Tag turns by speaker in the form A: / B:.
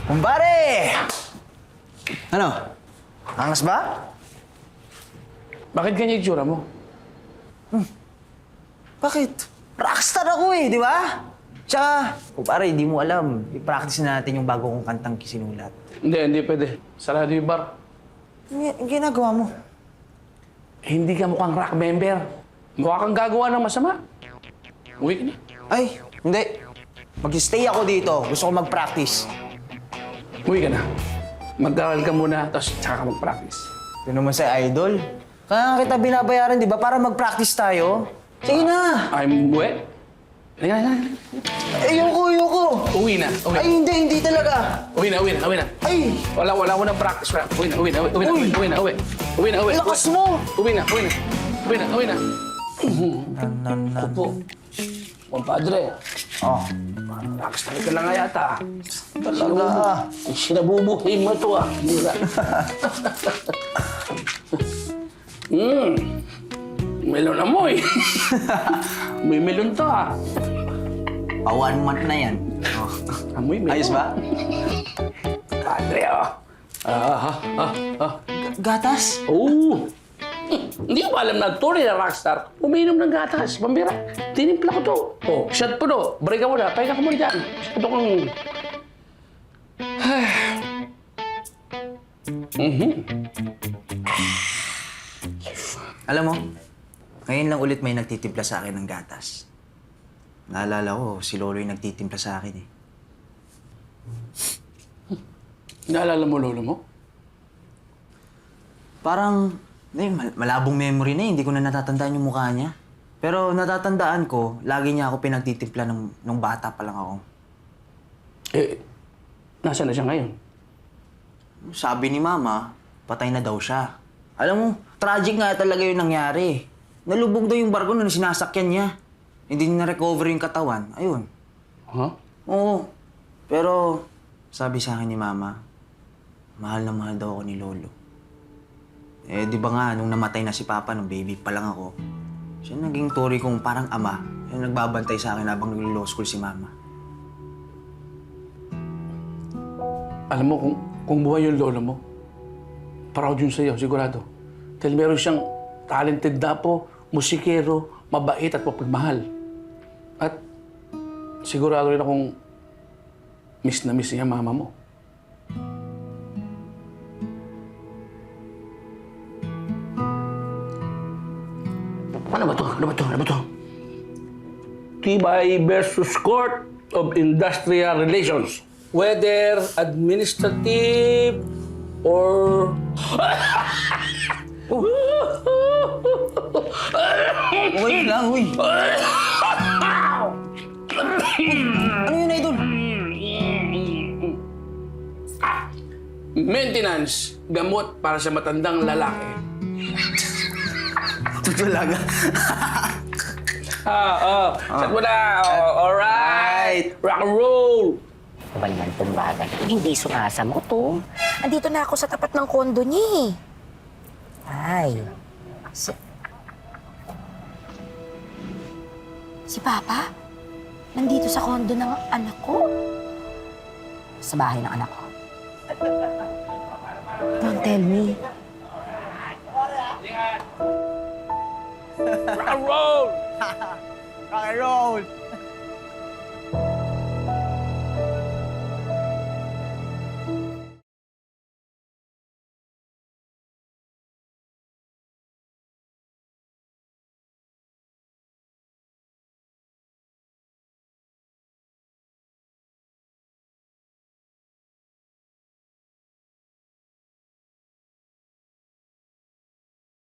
A: Kumpare! Ano? Angas ba?
B: Bakit ganyan yung tsura mo?
A: Bakit? Rockstar ako eh, di ba? Tsaka, kumpare, di mo alam. I-practice na natin yung bago kong kantang sinulat.
B: Hindi pwede. Sarado yung bar.
A: Ang ginagawa mo?
B: Hindi ka mukhang rock member. Mukha kang gagawa ng masama. Uwi ka na.
A: Ay, hindi. Mag-stay ako dito. Gusto ko mag-practice.
B: Uwi ka na. Mag-aral ka muna, tapos tsaka ka mag-practice.
A: Ito naman sa idol. Kaya nga kita binabayaran, di ba? Para mag-practice tayo. Sige na!
B: I'm wet. Halika.
A: Ayoko.
B: Uwi na.
A: Ay, hindi talaga.
B: Uwi na.
A: Ay!
B: Wala ko na practice. Uwi na.
A: Lakas mo!
B: Uwi na. Opo. Compadre.
A: Oh,
B: Rockstar ka na nga yata.
A: talaga.
B: Sinabubuhay mo to ah. Mura. Melon na mo eh. May melon to ah.
A: 1 month na yan. Oh.
B: Amoy melon.
A: Ayos ba?
B: Padre ah.
A: Gatas?
B: Oh. Hindi ko ba alam na ito rin na rockstar? Umiinom ng gatas. Pambira. Tinimpla ko to. Oh, shot po do. Break ka muna. Pahinga ka muna dyan. Shot kong...
A: Alam mo, ngayon lang ulit may nagtitimpla sa akin ng gatas. Naalala ko, si Lolo yung nagtitimpla sa akin eh.
B: Naalala mo lolo mo?
A: Parang, malabong memory na eh. Hindi ko na natatandaan yung mukha niya. Pero natatandaan ko, lagi niya ako pinagtitimpla nung bata pa lang ako.
B: Eh, nasaan na siya ngayon?
A: Sabi ni Mama, patay na daw siya. Alam mo, tragic nga talaga yung nangyari. Nalubog daw yung barko nung sinasakyan niya. Hindi niya na-recover yung katawan. Ayun.
B: Huh?
A: Oo. Pero, sabi sa akin ni Mama, mahal na mahal daw ako ni Lolo. Eh, di ba nga, nung namatay na si Papa, nung baby pa lang ako, siya naging turi kong parang ama. Siya nagbabantay sa akin habang nag-law school si Mama.
B: Alam mo, kung buhay yung lolo mo, proud yun sa'yo, sigurado. Dahil meron siyang talented na po, musikero, mabait at mapagmahal. At sigurado rin akong miss na miss niya mama mo. Ano ba to? Tibay versus Court of Industrial Relations. Whether administrative or...
A: Uy lang, uy! Ano yun, Idol?
B: Maintenance, gamot para sa matandang lalaki.
A: Tutulaga.
B: Sat mo na. Alright. Rock and roll.
C: Nabalman tong bata. Hindi sumasagot to. Andito na ako sa tapat ng kondo niya eh. Ay. Si Papa? Nandito sa kondo ng anak ko? Sa bahay ng anak ko? Don't tell me.
B: Rock and roll.
A: Rock and roll!